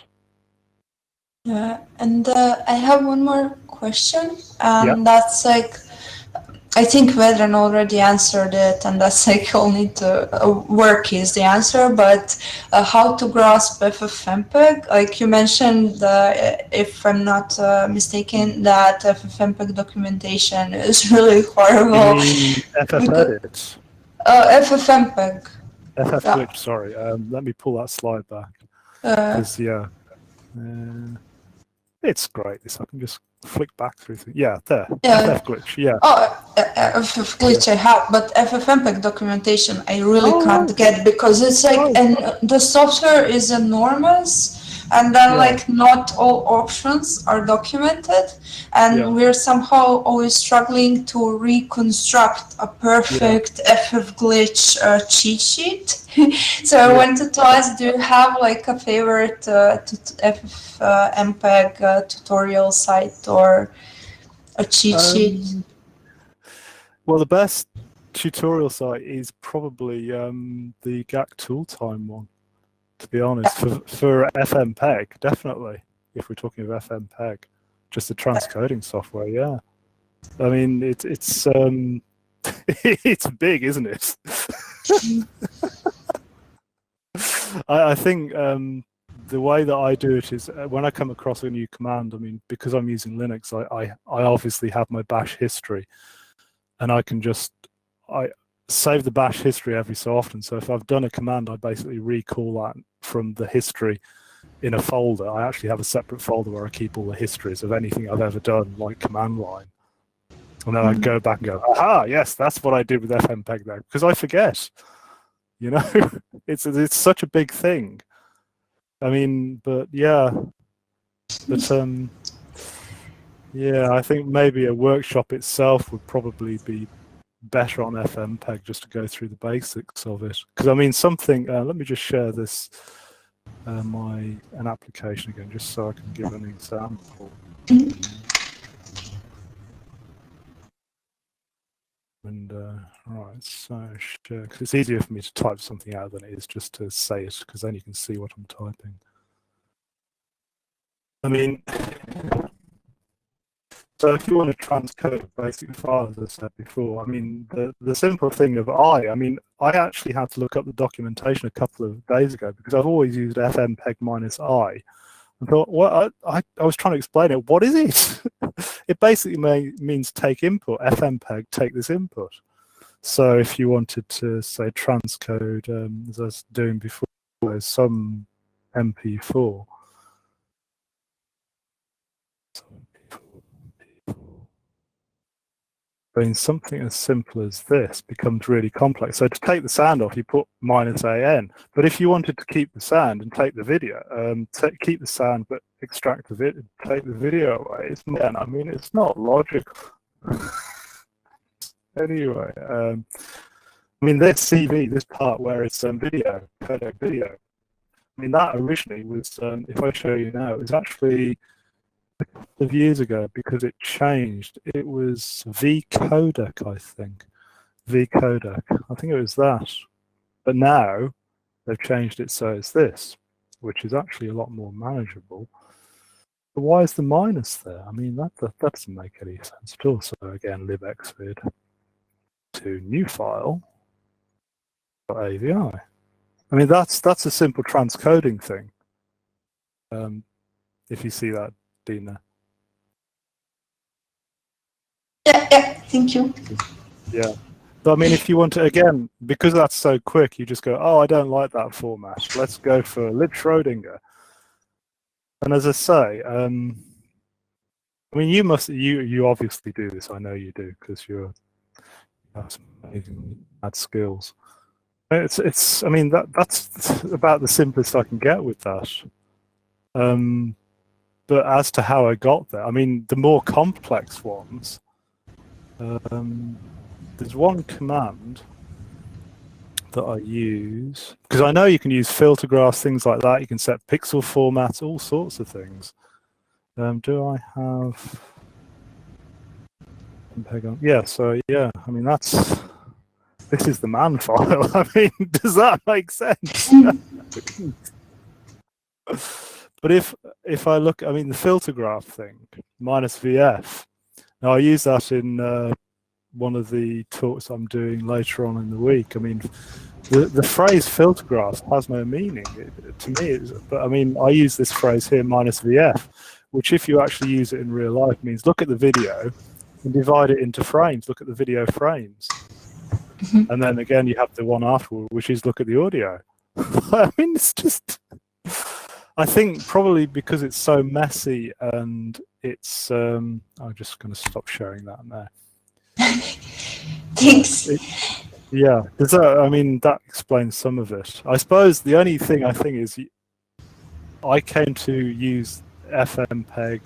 C: Yeah, and I have one more question, and that's like, I think Vedran already answered it, and that's like only to work is the answer, but how to grasp FFmpeg? Like you mentioned, if I'm not mistaken, that FFmpeg documentation is really horrible.
A: You mean FFedit?
C: FFmpeg.
A: FFglitch, sorry. Let me pull that slide back. Because, it's great. This I can just flick back through things. Yeah, there. FFglitch, yeah.
C: Oh, FFglitch I have, but FFmpeg documentation I really can't get, because it's like, and the software is enormous, and then like not all options are documented, and we're somehow always struggling to reconstruct a perfect FFglitch cheat sheet. So I wanted to ask, do you have like a favorite FFmpeg tutorial site or a cheat sheet?
A: Well, the best tutorial site is probably the GAC Tooltime one, to be honest, for FFmpeg, definitely, if we're talking of FFmpeg, just the transcoding software, yeah. I mean, it's it's big, isn't it? I think the way that I do it is when I come across a new command, I mean, because I'm using Linux, I obviously have my bash history, and I can just save the bash history every so often. So if I've done a command, I basically recall that from the history in a folder. I actually have a separate folder where I keep all the histories of anything I've ever done, like command line. And then I'd go back and go, aha, yes, that's what I did with FFmpeg there, because I forget. You know, it's such a big thing. I mean, but yeah, yeah, I think maybe a workshop itself would probably be better on FFmpeg just to go through the basics of it. Because I mean, something. Let me just share this an application again, just so I can give an example. And right, so share, because it's easier for me to type something out than it is just to say it, because then you can see what I'm typing. I mean, so if you want to transcode a basic file, as I said before, I mean, the simple thing of I mean, I actually had to look up the documentation a couple of days ago because I've always used FFmpeg -I. I thought, well, I was trying to explain it. What is it? It basically means take input. FFmpeg, take this input. So if you wanted to, say, transcode, as I was doing before, some MP4. I mean, something as simple as this becomes really complex. So to take the sound off, you put -an. But if you wanted to keep the sound and take the video, keep the sound but extract the video, take the video away, it's man. I mean, it's not logical. Anyway, I mean, this CV, this part where it's video, codec video. I mean, that originally was, if I show you now, it was actually a couple of years ago because it changed. It was vcodec, I think. Vcodec. I think it was that. But now they've changed it so it's this, which is actually a lot more manageable. But why is the minus there? I mean, that doesn't make any sense at all. So again, libxvid to new file .avi. I mean, that's a simple transcoding thing. If you see that, Dina.
C: Yeah, thank you.
A: Yeah. But I mean, if you want to, again, because that's so quick, you just go, oh, I don't like that format. Let's go for lib Schrodinger. And as I say, I mean, you obviously do this. I know you do because you have some amazing mad skills. It's. I mean, that's about the simplest I can get with that. But as to how I got there, I mean, the more complex ones, there's one command that I use, because I know you can use filter graphs, things like that. You can set pixel formats, all sorts of things. Do I have... Yeah, so yeah, I mean, this is the man file. I mean, does that make sense? But if I look, I mean, the filter graph thing, -VF. Now I use that in one of the talks I'm doing later on in the week. I mean, the phrase filter graphs has no meaning to me. But I mean, I use this phrase here, -VF, which if you actually use it in real life means look at the video and divide it into frames. Look at the video frames. And then again, you have the one afterward, which is look at the audio. I mean, it's just... I think probably because it's so messy and it's... I'm just going to stop sharing that now.
C: Thanks.
A: Yeah, I mean, that explains some of it. I suppose the only thing I think is I came to use FFmpeg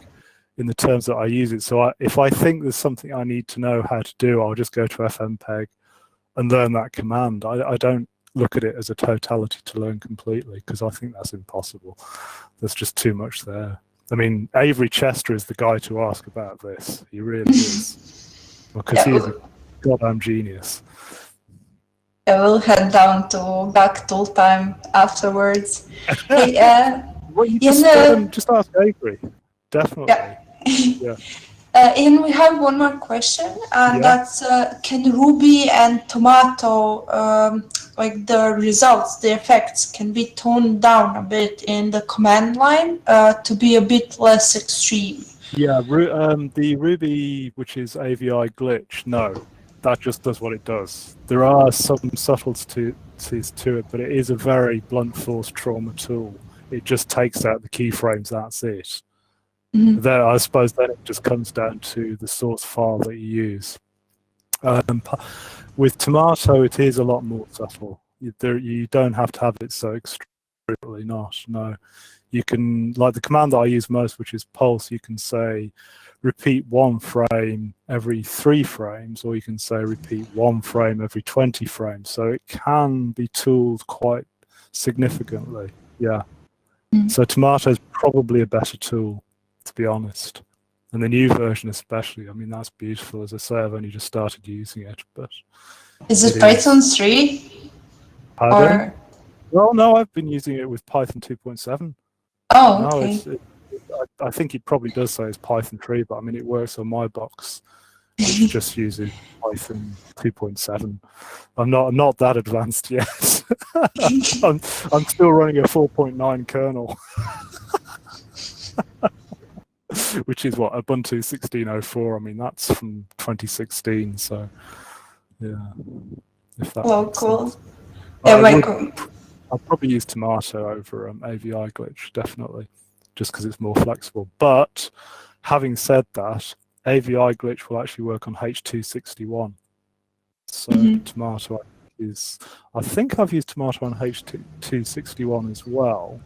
A: in the terms that I use it. So if I think there's something I need to know how to do, I'll just go to FFmpeg and learn that command. I don't look at it as a totality to learn completely, because I think that's impossible. There's just too much there. I mean, Avery Chester is the guy to ask about this. He really is. Because he's a goddamn genius.
C: I will head down to back tool time afterwards. Hey,
A: well, you just ask Avery. Definitely.
C: Yeah. Ian, we have one more question, and that's can Ruby and Tomato, like the results, the effects, can be toned down a bit in the command line to be a bit less extreme? Yeah,
A: the Ruby, which is AVI glitch, no, that just does what it does. There are some subtleties to it, but it is a very blunt force trauma tool. It just takes out the keyframes, that's it. Then I suppose then it just comes down to the source file that you use. With Tomato, it is a lot more subtle. You don't have to have it so extremely not. No, you can, like the command that I use most, which is pulse. You can say repeat 1 frame every 3 frames, or you can say repeat 1 frame every 20 frames. So it can be tooled quite significantly. Yeah. So Tomato is probably a better tool, to be honest. And the new version especially, I mean, that's beautiful. As I say, I've only just started using it, but...
C: Is it Python 3?
A: Pardon? Well, no, I've been using it with Python 2.7.
C: Oh, okay.
A: I think it probably does say it's Python 3, but I mean, it works on my box. It's just using Python 2.7. I'm not that advanced yet. I'm still running a 4.9 kernel. Which is what, Ubuntu 16.04. I mean, that's from 2016, so yeah. If that makes
C: Cool.
A: sense. I'll probably use Tomato over AVI Glitch, definitely, just because it's more flexible. But having said that, AVI Glitch will actually work on H.261. So Tomato is, I think I've used Tomato on H.261 as well.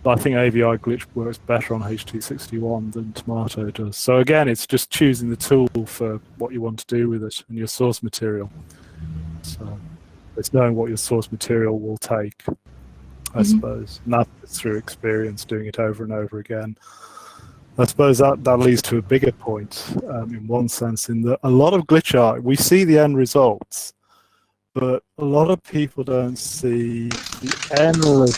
A: But I think AVI Glitch works better on H.261 than Tomato does. So again, it's just choosing the tool for what you want to do with it and your source material. So it's knowing what your source material will take, I suppose. And that's through experience, doing it over and over again. I suppose that leads to a bigger point in one sense, in that a lot of glitch art, we see the end results, but a lot of people don't see the endless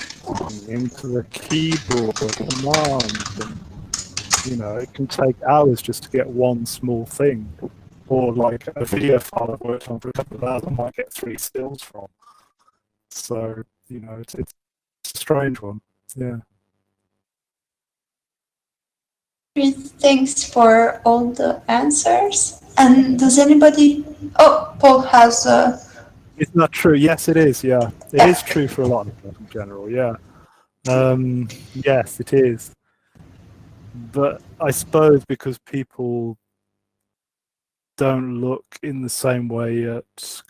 A: into the keyboard commands. And, you know, it can take hours just to get one small thing. Or like a video file I've worked on for a couple of hours, I might get 3 stills from. So, you know, it's a strange one. Yeah.
C: Thanks for all the answers. And does anybody... Oh, Paul has a...
A: It's not true. Yes, it is. Yeah, it is true for a lot of people in general. Yeah, yes, it is. But I suppose because people don't look in the same way at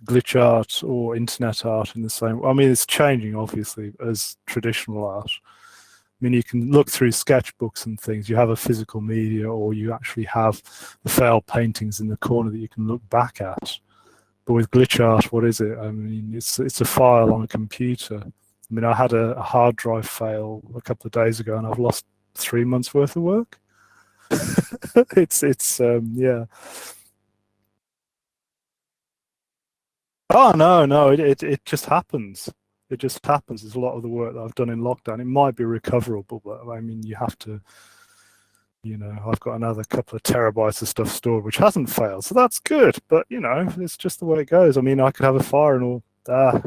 A: glitch art or internet art in the same. I mean, it's changing obviously as traditional art. I mean, you can look through sketchbooks and things. You have a physical media, or you actually have the failed paintings in the corner that you can look back at. But with glitch art, what is it? I mean, it's a file on a computer. I mean, I had a hard drive fail a couple of days ago, and I've lost 3 months worth of work. Yeah. Oh no, it just happens. It just happens. There's a lot of the work that I've done in lockdown. It might be recoverable, but I mean, you have to. You know, I've got another couple of terabytes of stuff stored, which hasn't failed, so that's good. But you know, it's just the way it goes. I mean, I could have a fire and all.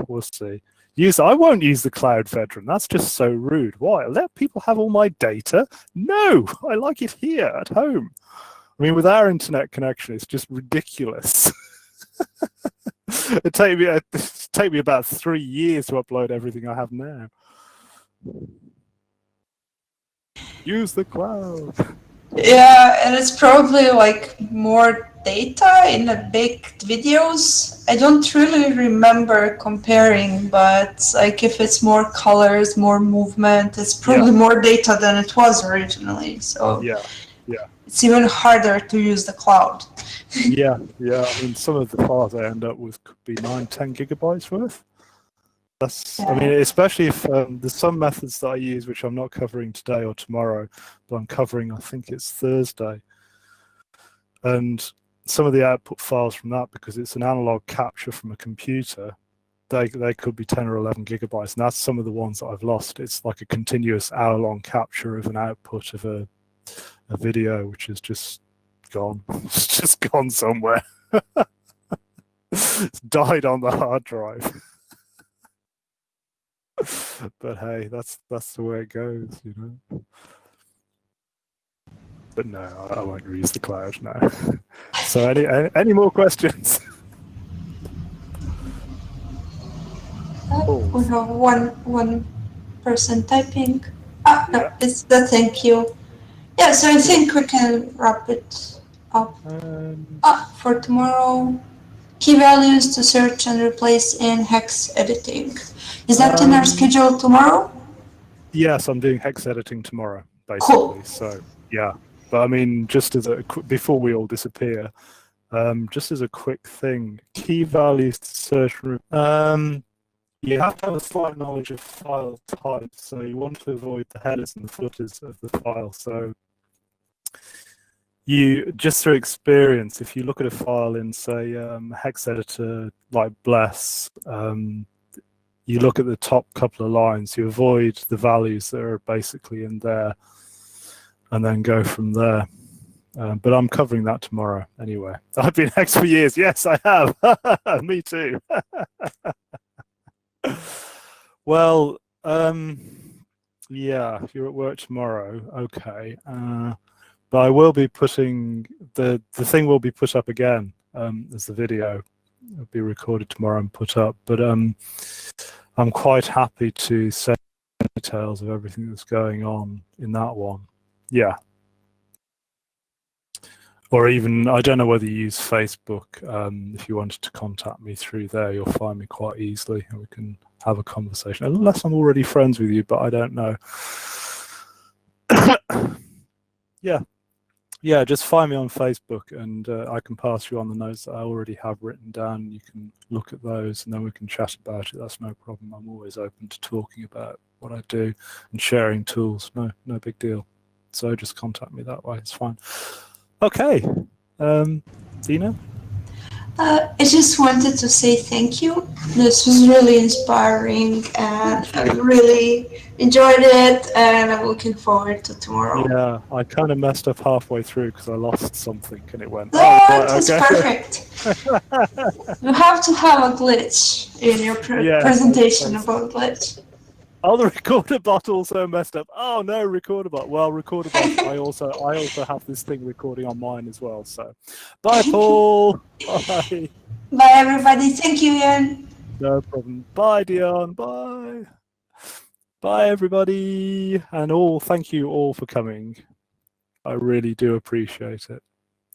A: We'll see. I won't use the cloud veteran. That's just so rude. Why? Let people have all my data? No, I like it here at home. I mean, with our internet connection, it's just ridiculous. It'd take me about 3 years to upload everything I have now. Use the cloud.
C: Yeah, and it's probably like more data in the big videos. I don't really remember comparing, but like if it's more colors, more movement, it's probably more data than it was originally. So yeah, it's even harder to use the cloud.
A: yeah. I mean, some of the files I end up with could be 9-10 gigabytes worth. I mean, especially if there's some methods that I use which I'm not covering today or tomorrow, but I'm covering, I think it's Thursday. And some of the output files from that, because it's an analog capture from a computer, they could be 10 or 11 gigabytes. And that's some of the ones that I've lost. It's like a continuous hour-long capture of an output of a video, which is just gone. It's just gone somewhere. It's died on the hard drive. But hey, that's the way it goes, you know. But no, I won't use the cloud now. So any more questions?
C: We have one person typing. No, it's the thank you. Yeah, so I think we can wrap it up for tomorrow. Key values to search and replace in hex editing. Is that in our schedule tomorrow?
A: Yes, I'm doing hex editing tomorrow, basically.
C: Cool.
A: So yeah, but I mean, just as a before we all disappear, just as a quick thing, key values to search. You have to have a slight knowledge of file type, so you want to avoid the headers and the footers of the file. So you, just through experience, if you look at a file in, say, hex editor like Bless, you look at the top couple of lines, you avoid the values that are basically in there, and then go from there. But I'm covering that tomorrow anyway. I've been hex for years. Yes, I have. Me too. Well, yeah, you're at work tomorrow. Okay. But I will be putting, the thing will be put up again as the video. It'll be recorded tomorrow and put up. But I'm quite happy to send details of everything that's going on in that one. Yeah. Or even, I don't know whether you use Facebook. If you wanted to contact me through there, you'll find me quite easily and we can have a conversation. Unless I'm already friends with you, but I don't know. Yeah, just find me on Facebook and I can pass you on the notes that I already have written down. You can look at those and then we can chat about it. That's no problem. I'm always open to talking about what I do and sharing tools. No big deal. So just contact me that way. It's fine. Okay, Dina?
C: I just wanted to say thank you. This was really inspiring and I really enjoyed it and I'm looking forward to tomorrow.
A: Yeah, I kind of messed up halfway through because I lost something and it went,
C: No,
A: right,
C: it was
A: okay.
C: Perfect. You have to have a glitch in your presentation about glitch.
A: Oh, the recorder bot also messed up. Oh no, recorder bot. Well, recorder bot. I also have this thing recording on mine as well. So, bye, Paul. Bye.
C: Bye, everybody. Thank you, Ian.
A: No problem. Bye, Dion. Bye. Bye, everybody, and all. Thank you all for coming. I really do appreciate it.